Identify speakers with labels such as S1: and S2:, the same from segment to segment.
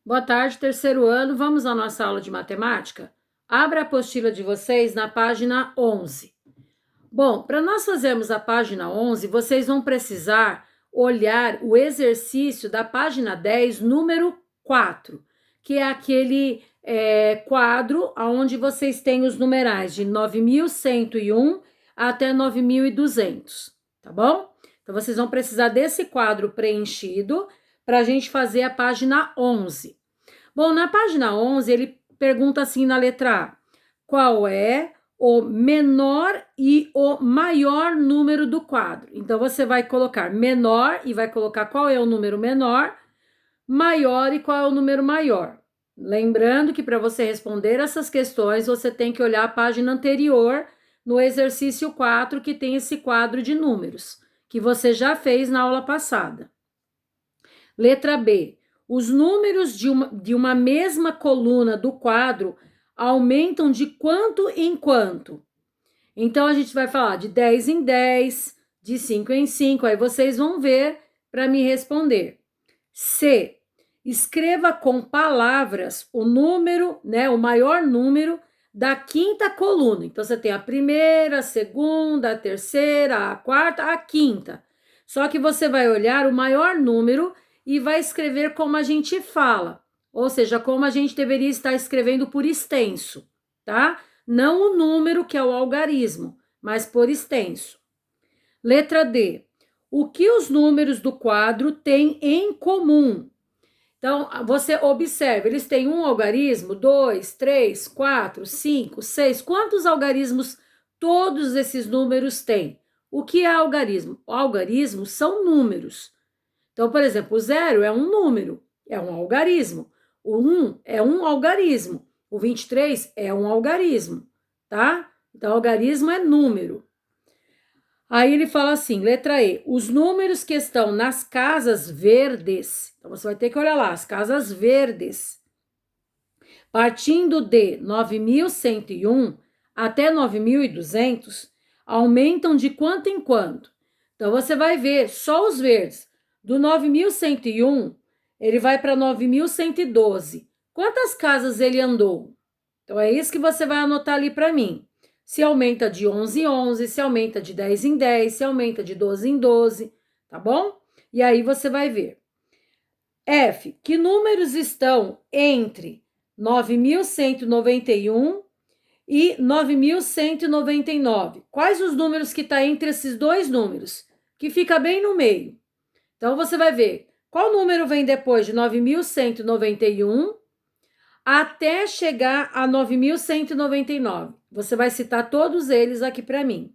S1: Boa tarde, terceiro ano. Vamos à nossa aula de matemática? Abra a apostila de vocês na página 11. Bom, para nós fazermos a página 11, vocês vão precisar olhar o exercício da página 10, número 4, que é aquele quadro onde vocês têm os numerais de 9.101 até 9.200, tá bom? Então, vocês vão precisar desse quadro preenchido para a gente fazer a página 11. Bom, na página 11, ele pergunta assim na letra A: qual é o menor e o maior número do quadro? Então, você vai colocar menor e vai colocar qual é o número menor, maior e qual é o número maior. Lembrando que para você responder essas questões, você tem que olhar a página anterior no exercício 4, que tem esse quadro de números, que você já fez na aula passada. Letra B. Os números de uma mesma coluna do quadro aumentam de quanto em quanto? Então, a gente vai falar de 10 em 10, de 5 em 5. Aí vocês vão ver para me responder. C. Escreva com palavras o número, o maior número da quinta coluna. Então, você tem a primeira, a segunda, a terceira, a quarta, a quinta. Só que você vai olhar o maior número e vai escrever como a gente fala, ou seja, como a gente deveria estar escrevendo por extenso, tá? Não o número, que é o algarismo, mas por extenso. Letra D. O que os números do quadro têm em comum? Então, você observa, eles têm um algarismo, 2, 3, 4, 5, 6. Quantos algarismos todos esses números têm? O que é algarismo? O algarismo são números. Então, por exemplo, o 0 é um número, é um algarismo. O 1 é um algarismo. O 23 é um algarismo, tá? Então, algarismo é número. Aí ele fala assim, letra E, os números que estão nas casas verdes, então você vai ter que olhar lá, as casas verdes, partindo de 9.101 até 9.200, aumentam de quanto em quanto? Então, você vai ver só os verdes. Do 9.101, ele vai para 9.112. Quantas casas ele andou? Então, é isso que você vai anotar ali para mim. Se aumenta de 11 em 11, se aumenta de 10 em 10, se aumenta de 12 em 12, tá bom? E aí você vai ver. F, que números estão entre 9.191 e 9.199? Quais os números que estão entre esses dois números? Que fica bem no meio. Então, você vai ver qual número vem depois de 9.191 até chegar a 9.199. Você vai citar todos eles aqui para mim.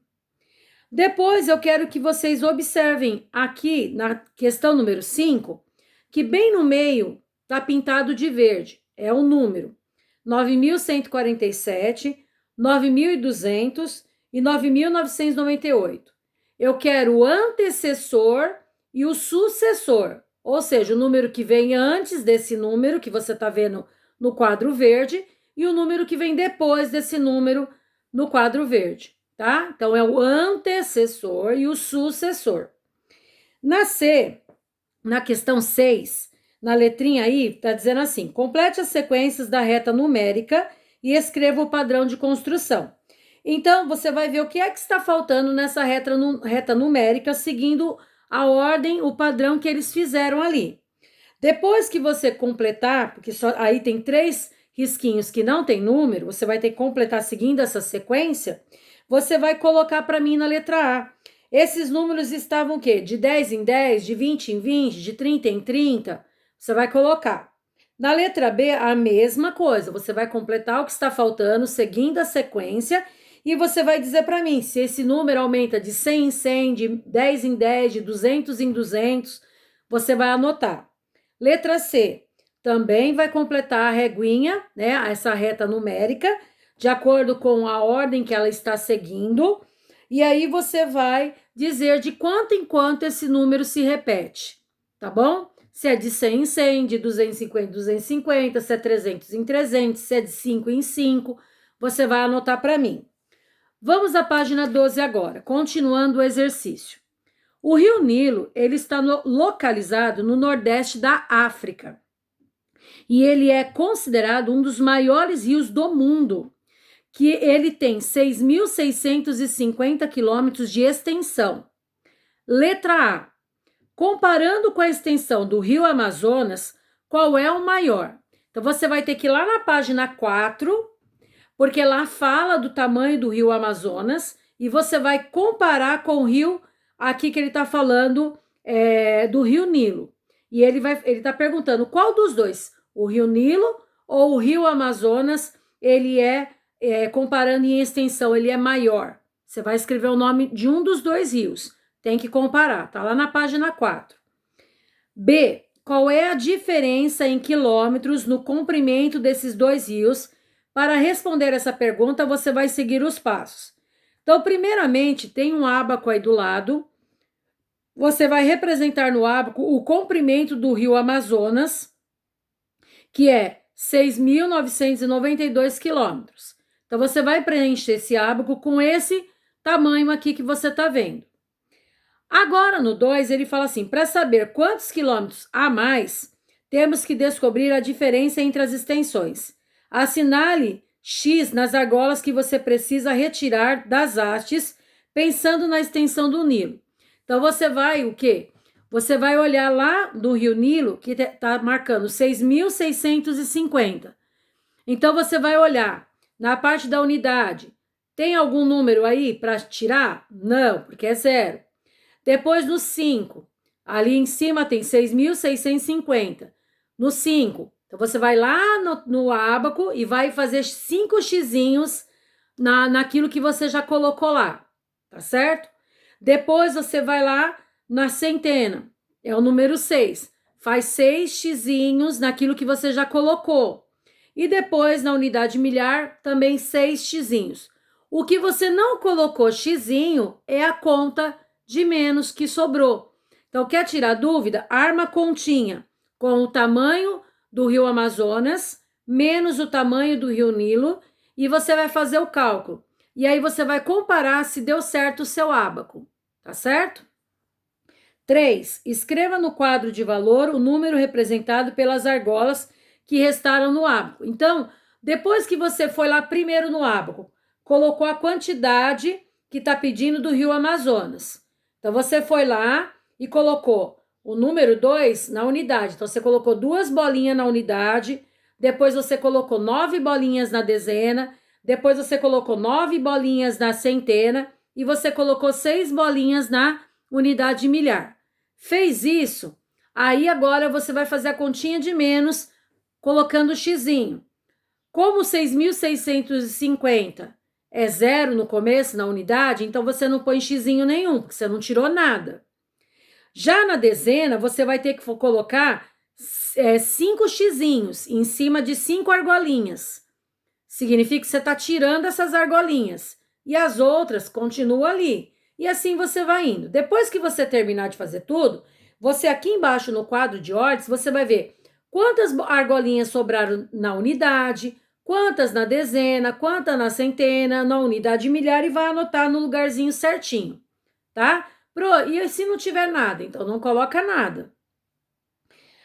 S1: Depois, eu quero que vocês observem aqui na questão número 5, que bem no meio está pintado de verde. É o número 9.147, 9.200 e 9.998. Eu quero o antecessor e o sucessor, ou seja, o número que vem antes desse número que você está vendo no quadro verde e o número que vem depois desse número no quadro verde, tá? Então, é o antecessor e o sucessor. Na C, na questão 6, na letrinha aí, tá dizendo assim, complete as sequências da reta numérica e escreva o padrão de construção. Então, você vai ver o que é que está faltando nessa reta numérica, seguindo a ordem, o padrão que eles fizeram ali. Depois que você completar, porque só aí tem 3 risquinhos que não tem número, você vai ter que completar seguindo essa sequência, você vai colocar para mim na letra A. Esses números estavam o quê? De 10 em 10, de 20 em 20, de 30 em 30, você vai colocar. Na letra B, a mesma coisa, você vai completar o que está faltando, seguindo a sequência, e você vai dizer para mim se esse número aumenta de 100 em 100, de 10 em 10, de 200 em 200, você vai anotar. Letra C, também vai completar a reguinha, essa reta numérica, de acordo com a ordem que ela está seguindo, e aí você vai dizer de quanto em quanto esse número se repete, tá bom? Se é de 100 em 100, de 250 em 250, se é 300 em 300, se é de 5 em 5, você vai anotar para mim. Vamos à página 12 agora, continuando o exercício. O rio Nilo, ele está localizado no nordeste da África. e ele é considerado um dos maiores rios do mundo, que ele tem 6.650 quilômetros de extensão. Letra A. Comparando com a extensão do rio Amazonas, qual é o maior? Então, você vai ter que ir lá na página 4, porque lá fala do tamanho do rio Amazonas, e você vai comparar com o rio, aqui que ele está falando, do rio Nilo. E ele está perguntando qual dos dois, o rio Nilo ou o rio Amazonas, ele comparando em extensão, ele é maior. Você vai escrever o nome de um dos dois rios. Tem que comparar, tá lá na página 4. B. Qual é a diferença em quilômetros no comprimento desses dois rios? Para responder essa pergunta, você vai seguir os passos. Então, primeiramente, tem um ábaco aí do lado. Você vai representar no ábaco o comprimento do rio Amazonas, que é 6.992 quilômetros. Então, você vai preencher esse ábaco com esse tamanho aqui que você está vendo. Agora, no 2, ele fala assim, para saber quantos quilômetros a mais, temos que descobrir a diferença entre as extensões. Assinale X nas argolas que você precisa retirar das hastes, pensando na extensão do Nilo. Então, você vai o quê? Você vai olhar lá do rio Nilo, que está marcando 6.650. Então, você vai olhar na parte da unidade. Tem algum número aí para tirar? Não, porque é zero. Depois, no 5, ali em cima tem 6.650. No 5, então você vai lá no ábaco e vai fazer 5 xizinhos naquilo que você já colocou lá, tá certo? Depois você vai lá na centena, é o número 6. Faz 6 xizinhos naquilo que você já colocou. E depois, na unidade milhar, também 6 xizinhos. O que você não colocou xizinho é a conta de menos que sobrou. Então, quer tirar dúvida? Arma continha com o tamanho do rio Amazonas, menos o tamanho do rio Nilo, e você vai fazer o cálculo. E aí você vai comparar se deu certo o seu ábaco, tá certo? 3. Escreva no quadro de valor o número representado pelas argolas que restaram no ábaco. Então, depois que você foi lá primeiro no ábaco, colocou a quantidade que está pedindo do rio Amazonas. Então, você foi lá e colocou o número 2 na unidade. Então, você colocou 2 bolinhas na unidade, depois você colocou 9 bolinhas na dezena, depois você colocou 9 bolinhas na centena e você colocou 6 bolinhas na unidade milhar. Fez isso, aí agora você vai fazer a continha de menos, colocando o xizinho. Como 6.650 é zero no começo, na unidade, então você não põe xizinho nenhum, porque você não tirou nada. Já na dezena, você vai ter que colocar 5 xizinhos em cima de 5 argolinhas. Significa que você está tirando essas argolinhas. E as outras continuam ali. E assim você vai indo. Depois que você terminar de fazer tudo, você aqui embaixo no quadro de ordens, você vai ver quantas argolinhas sobraram na unidade, quantas na dezena, quantas na centena, na unidade milhar e vai anotar no lugarzinho certinho, tá? E se não tiver nada, então não coloca nada.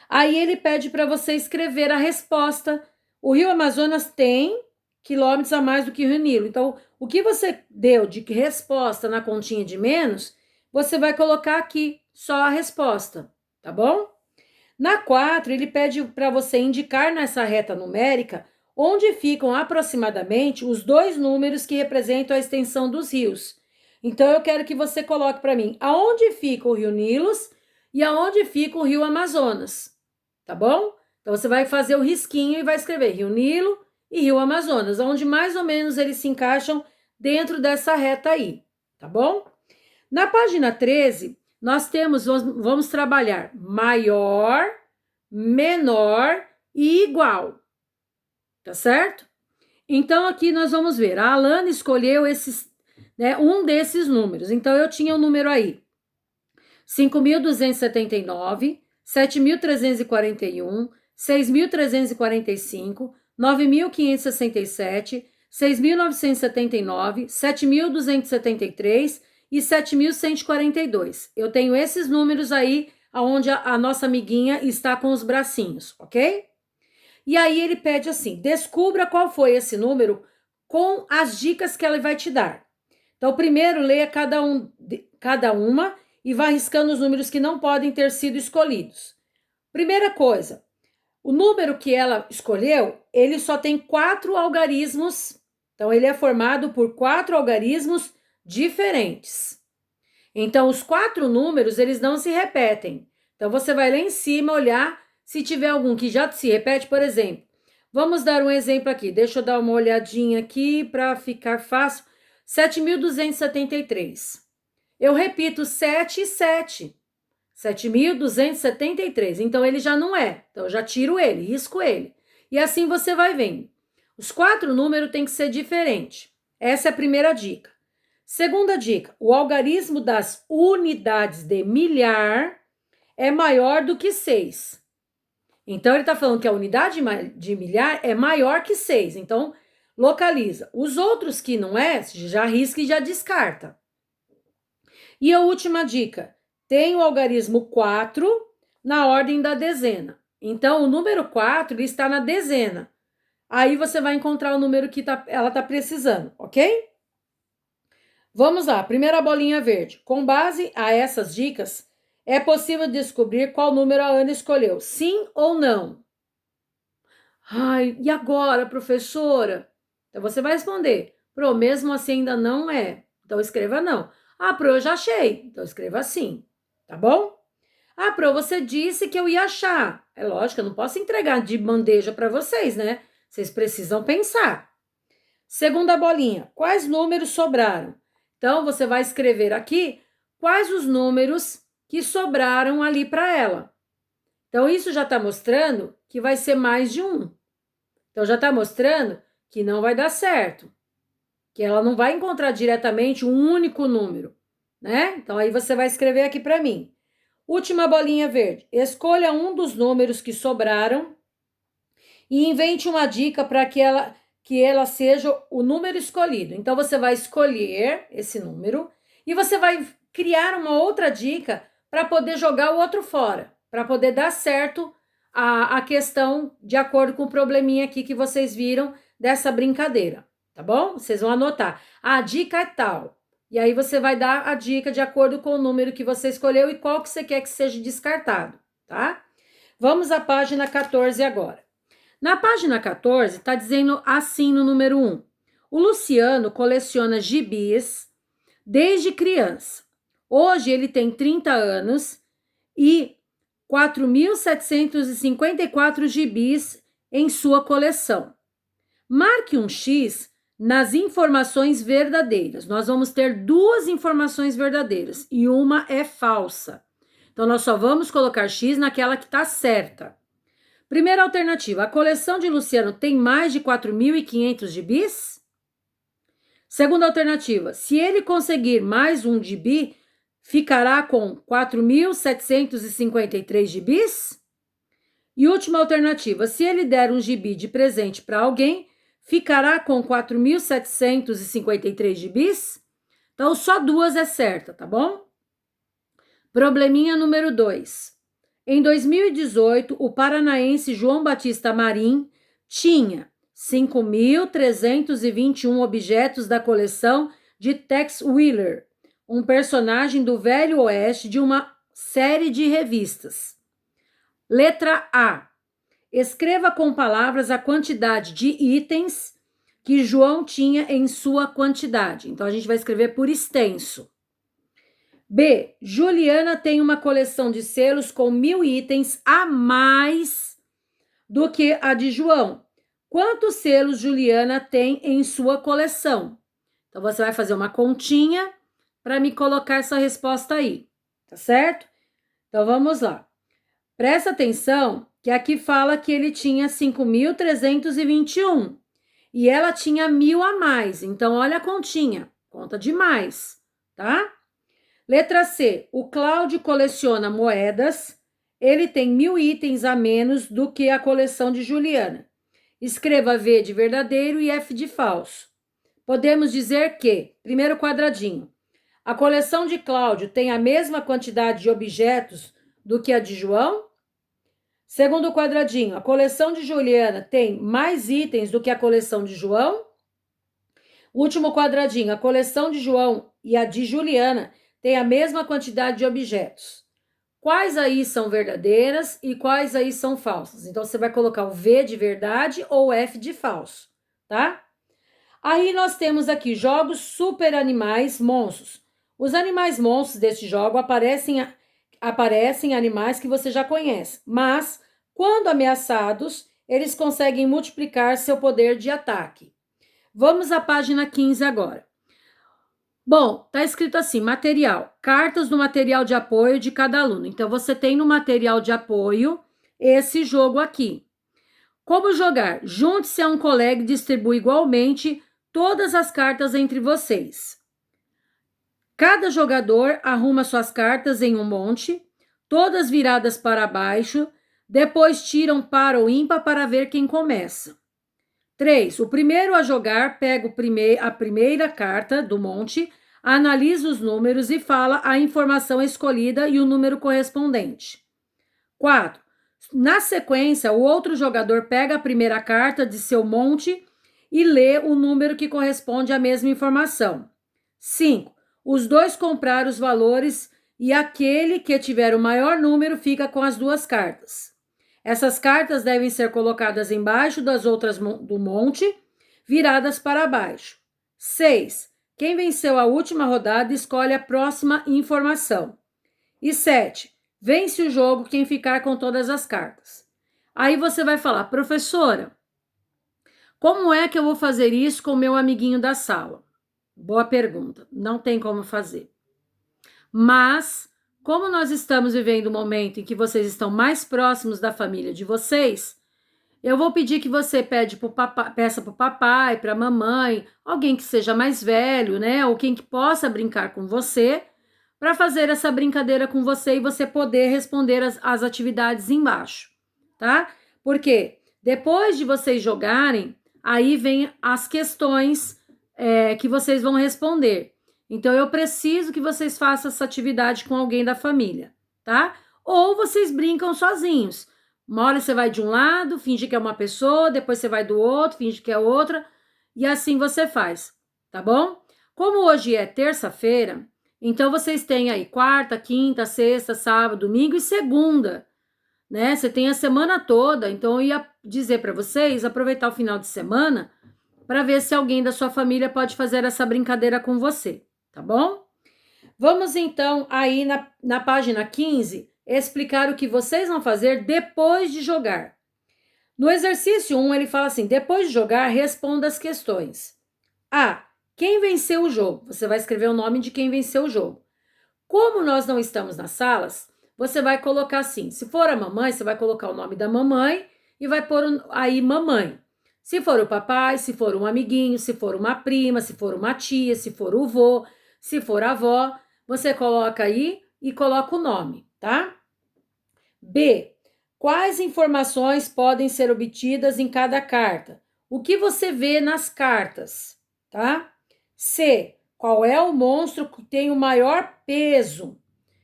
S1: Aí ele pede para você escrever a resposta. O rio Amazonas tem quilômetros a mais do que o rio Nilo. Então, o que você deu de resposta na continha de menos, você vai colocar aqui só a resposta, tá bom? Na 4, ele pede para você indicar nessa reta numérica onde ficam aproximadamente os 2 números que representam a extensão dos rios. Então, eu quero que você coloque para mim aonde fica o rio Nilo e aonde fica o rio Amazonas, tá bom? Então, você vai fazer o risquinho e vai escrever rio Nilo e rio Amazonas, onde mais ou menos eles se encaixam dentro dessa reta aí, tá bom? Na página 13, nós vamos trabalhar maior, menor e igual, tá certo? Então, aqui nós vamos ver, a Alana escolheu um desses números. Então, eu tinha o número aí, 5.279, 7.341, 6.345, 9.567, 6.979, 7.273 e 7.142. Eu tenho esses números aí, onde a nossa amiguinha está com os bracinhos, ok? E aí ele pede assim: descubra qual foi esse número com as dicas que ela vai te dar. Então, primeiro leia cada uma e vá riscando os números que não podem ter sido escolhidos. Primeira coisa, o número que ela escolheu, ele só tem 4 algarismos. Então, ele é formado por 4 algarismos diferentes. Então, os 4 números, eles não se repetem. Então, você vai lá em cima olhar se tiver algum que já se repete, por exemplo. Vamos dar um exemplo aqui. Deixa eu dar uma olhadinha aqui para ficar fácil. 7.273. Eu repito 7 e 7. 7.273. Então, ele já não é. Então, eu já tiro ele, risco ele. E assim você vai vendo. Os 4 números têm que ser diferentes. Essa é a primeira dica. Segunda dica, o algarismo das unidades de milhar é maior do que 6. Então, ele está falando que a unidade de milhar é maior que 6. Então, localiza. Os outros que não é, já risca e já descarta. E a última dica, tem o algarismo 4 na ordem da dezena. Então, o número 4 ele está na dezena. Aí você vai encontrar o número que ela está precisando, ok? Vamos lá, primeira bolinha verde. Com base a essas dicas, é possível descobrir qual número a Ana escolheu, sim ou não? Ai, e agora, professora? Então você vai responder, pro, mesmo assim ainda não é. Então escreva não. Ah, pro, eu já achei. Então escreva sim, tá bom? Ah, pro, você disse que eu ia achar. É lógico, eu não posso entregar de bandeja para vocês, né? Vocês precisam pensar. Segunda bolinha, quais números sobraram? Então, você vai escrever aqui quais os números que sobraram ali para ela. Então, isso já está mostrando que vai ser mais de um. Então, já está mostrando que não vai dar certo. Que ela não vai encontrar diretamente um único número, né? Então, aí você vai escrever aqui para mim. Última bolinha verde. Escolha um dos números que sobraram e invente uma dica para que ela seja o número escolhido. Então, você vai escolher esse número e você vai criar uma outra dica para poder jogar o outro fora, para poder dar certo a questão de acordo com o probleminha aqui que vocês viram dessa brincadeira, tá bom? Vocês vão anotar. A dica é tal. E aí você vai dar a dica de acordo com o número que você escolheu e qual que você quer que seja descartado, tá? Vamos à página 14 agora. Na página 14, está dizendo assim no número 1. O Luciano coleciona gibis desde criança. Hoje ele tem 30 anos e 4.754 gibis em sua coleção. Marque um X nas informações verdadeiras. Nós vamos ter 2 informações verdadeiras e uma é falsa. Então, nós só vamos colocar X naquela que está certa. Primeira alternativa, a coleção de Luciano tem mais de 4.500 gibis? Segunda alternativa, se ele conseguir mais um gibi, ficará com 4.753 gibis? E última alternativa, se ele der um gibi de presente para alguém, ficará com 4.753 gibis? Então, só 2 é certa, tá bom? Probleminha número 2. Em 2018, o paranaense João Batista Marim tinha 5.321 objetos da coleção de Tex Willer, um personagem do Velho Oeste de uma série de revistas. Letra A. Escreva com palavras a quantidade de itens que João tinha em sua quantidade. Então, a gente vai escrever por extenso. B. Juliana tem uma coleção de selos com 1.000 itens a mais do que a de João. Quantos selos Juliana tem em sua coleção? Então, você vai fazer uma continha para me colocar essa resposta aí, tá certo? Então, vamos lá. Presta atenção que aqui fala que ele tinha 5.321 e ela tinha 1.000 a mais. Então, olha a continha, conta demais, tá? Letra C, o Cláudio coleciona moedas, ele tem 1.000 itens a menos do que a coleção de Juliana. Escreva V de verdadeiro e F de falso. Podemos dizer que, primeiro quadradinho, a coleção de Cláudio tem a mesma quantidade de objetos do que a de João? Segundo quadradinho, a coleção de Juliana tem mais itens do que a coleção de João? Último quadradinho, a coleção de João e a de Juliana têm a mesma quantidade de objetos. Quais aí são verdadeiras e quais aí são falsas? Então, você vai colocar o V de verdade ou o F de falso, tá? Aí nós temos aqui jogos super animais monstros. Os animais monstros deste jogo aparecem animais que você já conhece, mas quando ameaçados, eles conseguem multiplicar seu poder de ataque. Vamos à página 15 agora. Bom, tá escrito assim, material, cartas do material de apoio de cada aluno. Então, você tem no material de apoio esse jogo aqui. Como jogar? Junte-se a um colega e distribua igualmente todas as cartas entre vocês. Cada jogador arruma suas cartas em um monte, todas viradas para baixo, depois tiram par ou ímpar para ver quem começa. 3. O primeiro a jogar pega a primeira carta do monte, analisa os números e fala a informação escolhida e o número correspondente. 4. Na sequência, o outro jogador pega a primeira carta de seu monte e lê o número que corresponde à mesma informação. 5. Os dois compraram os valores e aquele que tiver o maior número fica com as duas cartas. Essas cartas devem ser colocadas embaixo das outras do monte, viradas para baixo. 6. Quem venceu a última rodada escolhe a próxima informação. E 7. Vence o jogo quem ficar com todas as cartas. Aí você vai falar, professora, como é que eu vou fazer isso com o meu amiguinho da sala? Boa pergunta, não tem como fazer. Mas, como nós estamos vivendo um momento em que vocês estão mais próximos da família de vocês, eu vou pedir que você peça para o papai, para a mamãe, alguém que seja mais velho, né? Ou quem que possa brincar com você, para fazer essa brincadeira com você e você poder responder as atividades embaixo, tá? Porque depois de vocês jogarem, aí vem as questões que vocês vão responder. Então, eu preciso que vocês façam essa atividade com alguém da família, tá? Ou vocês brincam sozinhos. Uma hora você vai de um lado, finge que é uma pessoa, depois você vai do outro, finge que é outra, e assim você faz, tá bom? Como hoje é terça-feira, então vocês têm aí quarta, quinta, sexta, sábado, domingo e segunda, né? Você tem a semana toda, então eu ia dizer para vocês aproveitar o final de semana para ver se alguém da sua família pode fazer essa brincadeira com você, tá bom? Vamos então aí na página 15 explicar o que vocês vão fazer depois de jogar. No exercício 1, ele fala assim, depois de jogar, responda as questões. A. Quem venceu o jogo? Você vai escrever o nome de quem venceu o jogo. Como nós não estamos nas salas, você vai colocar assim, se for a mamãe, você vai colocar o nome da mamãe e vai pôr aí mamãe. Se for o papai, se for um amiguinho, se for uma prima, se for uma tia, se for o vô, se for a avó, você coloca aí e coloca o nome, tá? B. Quais informações podem ser obtidas em cada carta? O que você vê nas cartas, tá? C. Qual é o monstro que tem o maior peso?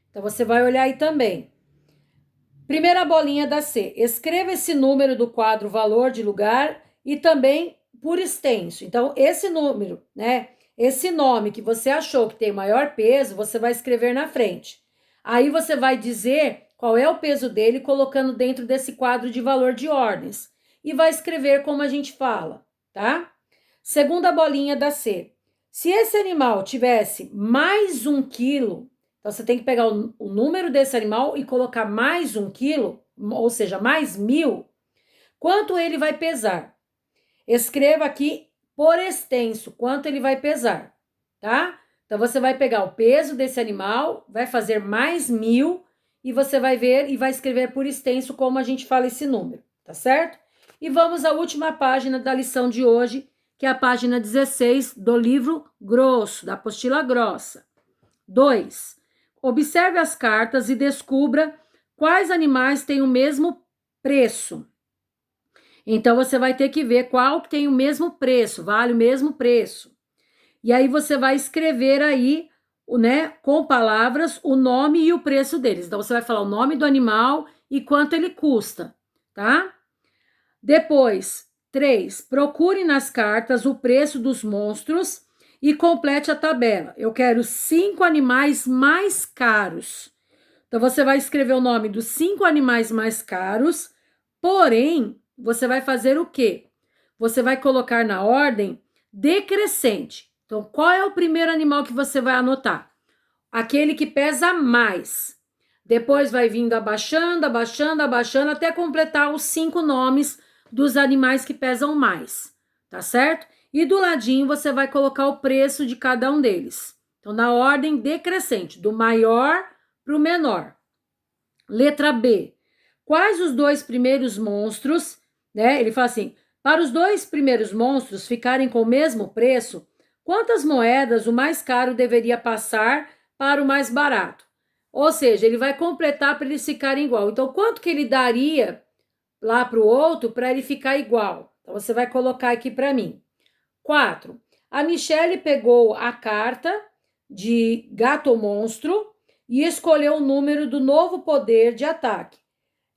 S1: Então, você vai olhar aí também. Primeira bolinha da C. Escreva esse número do quadro valor de lugar e também por extenso. Então, esse número, né? Esse nome que você achou que tem maior peso, você vai escrever na frente. Aí você vai dizer qual é o peso dele, colocando dentro desse quadro de valor de ordens. E vai escrever como a gente fala, tá? Segunda bolinha da C. Se esse animal tivesse mais 1 quilo, então você tem que pegar o número desse animal e colocar mais 1 quilo, ou seja, mais 1000, quanto ele vai pesar? Escreva aqui por extenso quanto ele vai pesar, tá? Então, você vai pegar o peso desse animal, vai fazer mais 1000 e você vai ver e vai escrever por extenso como a gente fala esse número, tá certo? E vamos à última página da lição de hoje, que é a página 16 do livro grosso, da apostila grossa. 2. Observe as cartas e descubra quais animais têm o mesmo preço. Então, você vai ter que ver qual que tem o mesmo preço, vale o mesmo preço. E aí, você vai escrever aí, né, com palavras, o nome e o preço deles. Então, você vai falar o nome do animal e quanto ele custa, tá? Depois, 3, procure nas cartas o preço dos monstros e complete a tabela. Eu quero 5 animais mais caros. Então, você vai escrever o nome dos 5 animais mais caros, porém, você vai fazer o quê? Você vai colocar na ordem decrescente. Então, qual é o primeiro animal que você vai anotar? Aquele que pesa mais. Depois vai vindo abaixando, abaixando, abaixando, até completar os 5 nomes dos animais que pesam mais, tá certo? E do ladinho você vai colocar o preço de cada um deles. Então, na ordem decrescente, do maior para o menor. Letra B. Quais os 2 primeiros monstros, né? Ele fala assim, para os 2 primeiros monstros ficarem com o mesmo preço, quantas moedas o mais caro deveria passar para o mais barato? Ou seja, ele vai completar para eles ficarem igual. Então, quanto que ele daria lá para o outro para ele ficar igual? Então, você vai colocar aqui para mim. 4. A Michelle pegou a carta de gato monstro e escolheu o número do novo poder de ataque.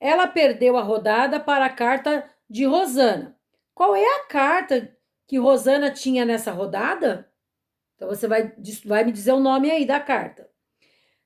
S1: Ela perdeu a rodada para a carta de Rosana. Qual é a carta que Rosana tinha nessa rodada? Então, você vai me dizer o nome aí da carta.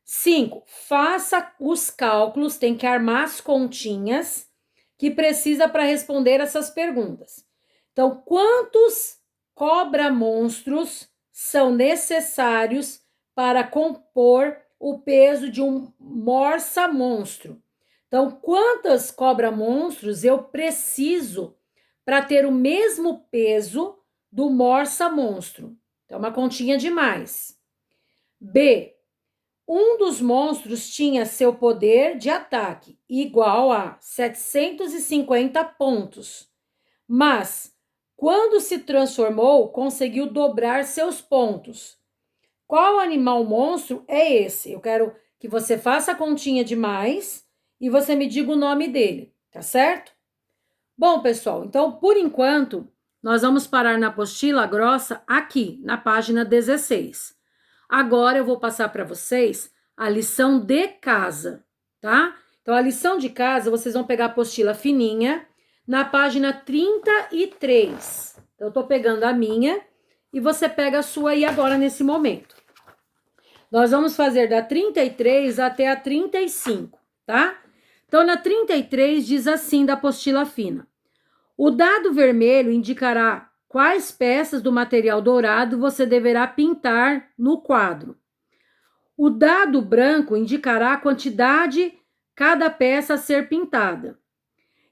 S1: 5. Faça os cálculos, tem que armar as continhas que precisa para responder essas perguntas. Então, quantos cobra-monstros são necessários para compor o peso de um morsa-monstro? Então, quantas cobra-monstros eu preciso para ter o mesmo peso do morsa-monstro? Então, uma continha de mais. B. Um dos monstros tinha seu poder de ataque igual a 750 pontos, mas quando se transformou, conseguiu dobrar seus pontos. Qual animal monstro é esse? Eu quero que você faça a continha de mais e você me diga o nome dele, tá certo? Bom, pessoal, então, por enquanto, nós vamos parar na apostila grossa aqui, na página 16. Agora eu vou passar para vocês a lição de casa, tá? Então, a lição de casa, vocês vão pegar a apostila fininha na página 33. Então, eu tô pegando a minha e você pega a sua aí agora nesse momento. Nós vamos fazer da 33 até a 35, tá? Então, na 33 diz assim da apostila fina. O dado vermelho indicará quais peças do material dourado você deverá pintar no quadro. O dado branco indicará a quantidade cada peça a ser pintada.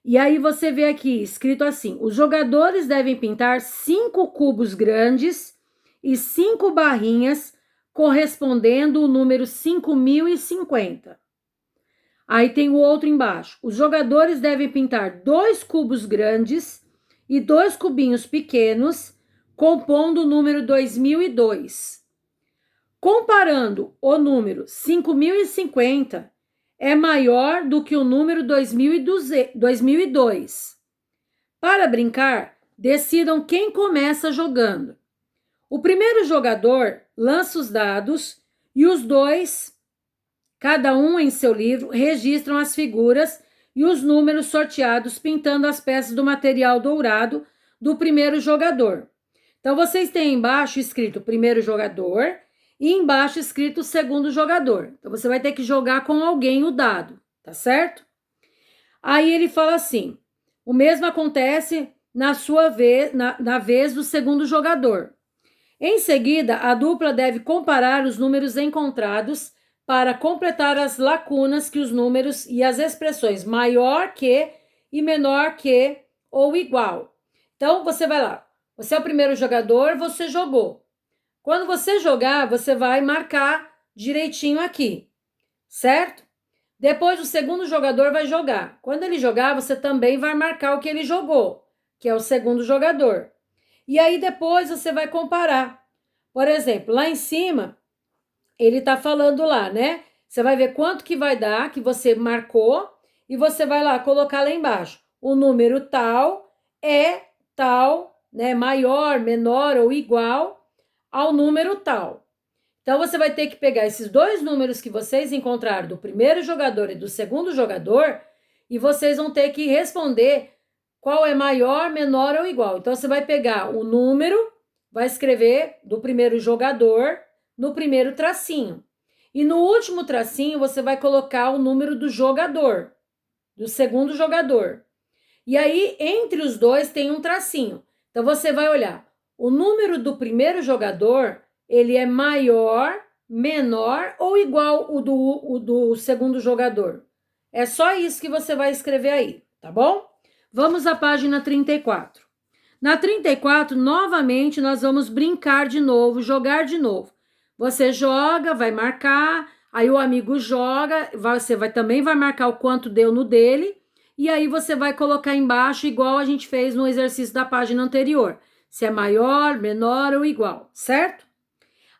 S1: E aí você vê aqui escrito assim: os jogadores devem pintar 5 cubos grandes e 5 barrinhas, correspondendo o número 5050. Aí tem o outro embaixo. Os jogadores devem pintar 2 cubos grandes e 2 cubinhos pequenos, compondo o número 2002. Comparando o número 5050 é maior do que o número 2002. Para brincar, decidam quem começa jogando. O primeiro jogador lança os dados e os dois, cada um em seu livro, registram as figuras e os números sorteados, pintando as peças do material dourado do primeiro jogador. Então, vocês têm embaixo escrito primeiro jogador e embaixo escrito segundo jogador. Então, você vai ter que jogar com alguém o dado, tá certo? Aí ele fala assim, o mesmo acontece na vez do segundo jogador. Em seguida, a dupla deve comparar os números encontrados para completar as lacunas que os números e as expressões maior que e menor que ou igual. Então, você vai lá. Você é o primeiro jogador, você jogou. Quando você jogar, você vai marcar direitinho aqui, certo? Depois, o segundo jogador vai jogar. Quando ele jogar, você também vai marcar o que ele jogou, que é o segundo jogador. E aí, depois, você vai comparar. Por exemplo, lá em cima, ele tá falando lá, né? Você vai ver quanto que vai dar, que você marcou, e você vai lá colocar lá embaixo. O número tal é tal, né? Maior, menor ou igual ao número tal. Então, você vai ter que pegar esses 2 números que vocês encontraram do primeiro jogador e do segundo jogador e vocês vão ter que responder qual é maior, menor ou igual. Então, você vai pegar o número, vai escrever do primeiro jogador no primeiro tracinho. E no último tracinho, você vai colocar o número do jogador, do segundo jogador. E aí, entre os dois, tem um tracinho. Então, você vai olhar. O número do primeiro jogador, ele é maior, menor ou igual o do segundo jogador? É só isso que você vai escrever aí, tá bom? Vamos à página 34. Na 34, novamente, nós vamos brincar de novo, jogar de novo. Você joga, vai marcar, aí o amigo joga, você também vai marcar o quanto deu no dele, e aí você vai colocar embaixo, igual a gente fez no exercício da página anterior. Se é maior, menor ou igual, certo?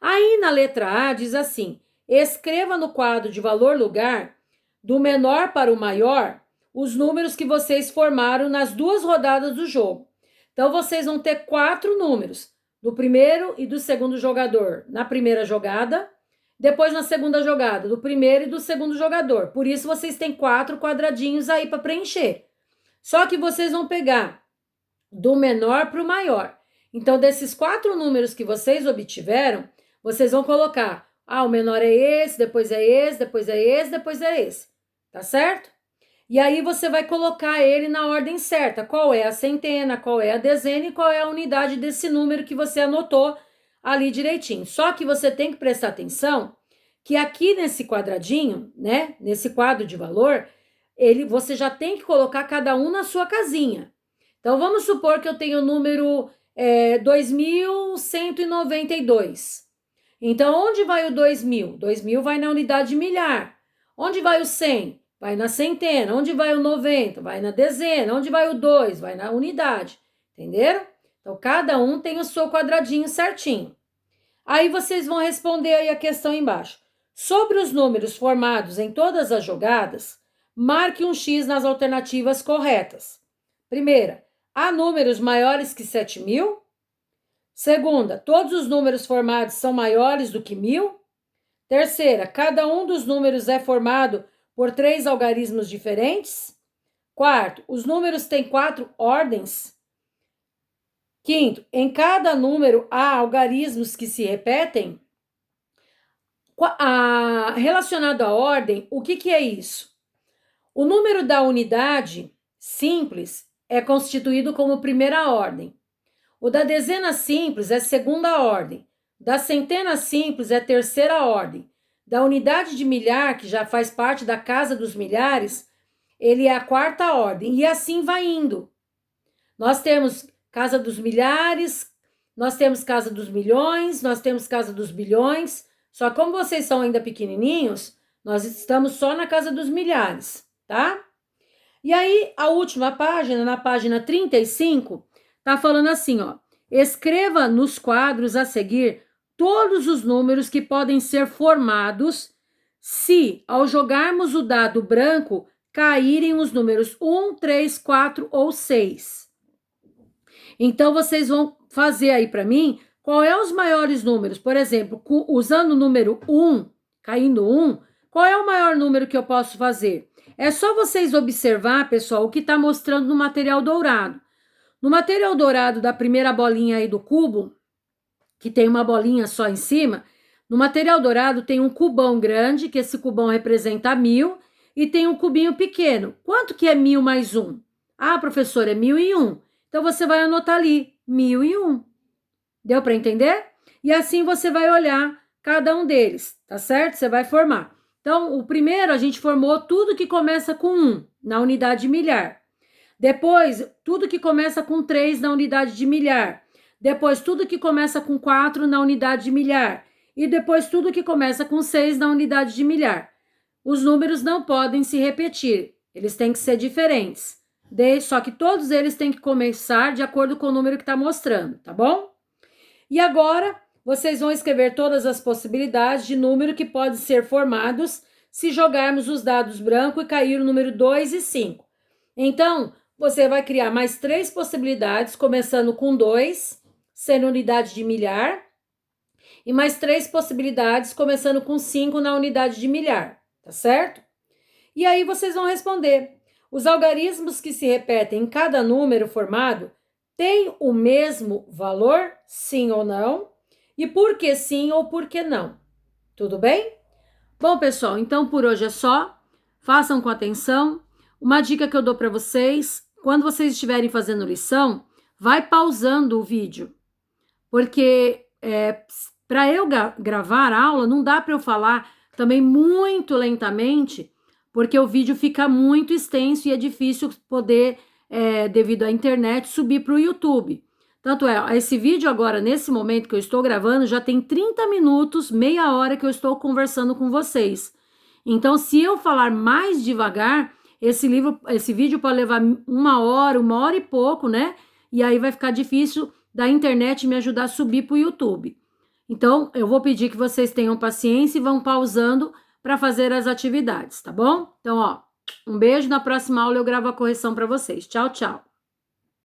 S1: Aí na letra A diz assim: escreva no quadro de valor lugar, do menor para o maior, os números que vocês formaram nas duas rodadas do jogo. Então, vocês vão ter 4 números, do primeiro e do segundo jogador na primeira jogada, depois na segunda jogada, do primeiro e do segundo jogador. Por isso, vocês têm 4 quadradinhos aí para preencher. Só que vocês vão pegar do menor para o maior. Então, desses 4 números que vocês obtiveram, vocês vão colocar, o menor é esse, depois é esse, depois é esse, depois é esse. Tá certo? E aí você vai colocar ele na ordem certa. Qual é a centena, qual é a dezena e qual é a unidade desse número que você anotou ali direitinho. Só que você tem que prestar atenção que aqui nesse quadradinho, né, nesse quadro de valor, você já tem que colocar cada um na sua casinha. Então, vamos supor que eu tenho o número 2192. Então, onde vai o 2000? 2000 vai na unidade milhar. Onde vai o 100? Vai na centena. Onde vai o 90? Vai na dezena. Onde vai o 2? Vai na unidade. Entenderam? Então, cada um tem o seu quadradinho certinho. Aí, vocês vão responder aí a questão embaixo. Sobre os números formados em todas as jogadas, marque um X nas alternativas corretas. Primeira, há números maiores que 7.000? Segunda, todos os números formados são maiores do que 1.000? Terceira, cada um dos números é formado por 3 algarismos diferentes? Quarto, os números têm 4 ordens? Quinto, em cada número há algarismos que se repetem? Relacionado à ordem, o que é isso? O número da unidade simples é constituído como primeira ordem. O da dezena simples é segunda ordem. Da centena simples é terceira ordem. Da unidade de milhar, que já faz parte da casa dos milhares, ele é a quarta ordem. E assim vai indo. Nós temos casa dos milhares, nós temos casa dos milhões, nós temos casa dos bilhões. Só como vocês são ainda pequenininhos, nós estamos só na casa dos milhares, tá? E aí, a última página, na página 35, tá falando assim, ó. Escreva nos quadros a seguir todos os números que podem ser formados se, ao jogarmos o dado branco, caírem os números 1, 3, 4 ou 6. Então, vocês vão fazer aí para mim qual é os maiores números. Por exemplo, usando o número 1, caindo 1, qual é o maior número que eu posso fazer? É só vocês observar, pessoal, o que está mostrando no material dourado. No material dourado da primeira bolinha aí do cubo, que tem uma bolinha só em cima, no material dourado tem um cubão grande, que esse cubão representa 1.000, e tem um cubinho pequeno. Quanto que é 1.000 mais 1? Professor, é 1.001. Então, você vai anotar ali, 1.001. Deu para entender? E assim você vai olhar cada um deles, tá certo? Você vai formar. Então, o primeiro a gente formou tudo que começa com 1 na unidade de milhar. Depois, tudo que começa com 3 na unidade de milhar. Depois, tudo que começa com 4 na unidade de milhar. E depois, tudo que começa com 6 na unidade de milhar. Os números não podem se repetir, eles têm que ser diferentes. Só que todos eles têm que começar de acordo com o número que está mostrando, tá bom? E agora, vocês vão escrever todas as possibilidades de número que podem ser formados se jogarmos os dados branco e cair o número 2 e 5. Então, você vai criar mais 3 possibilidades, começando com 2, sendo unidade de milhar, e mais 3 possibilidades, começando com 5 na unidade de milhar, tá certo? E aí vocês vão responder. Os algarismos que se repetem em cada número formado têm o mesmo valor, sim ou não? E por que sim ou por que não? Tudo bem? Bom, pessoal, então por hoje é só. Façam com atenção. Uma dica que eu dou para vocês, quando vocês estiverem fazendo lição, vai pausando o vídeo. Porque para eu gravar a aula, não dá para eu falar também muito lentamente, porque o vídeo fica muito extenso e é difícil poder, devido à internet, subir para o YouTube. Tanto esse vídeo agora, nesse momento que eu estou gravando, já tem 30 minutos, meia hora que eu estou conversando com vocês. Então, se eu falar mais devagar, esse vídeo pode levar uma hora e pouco, né? E aí vai ficar difícil da internet me ajudar a subir para o YouTube. Então, eu vou pedir que vocês tenham paciência e vão pausando para fazer as atividades, tá bom? Então, um beijo, na próxima aula eu gravo a correção para vocês. Tchau, tchau.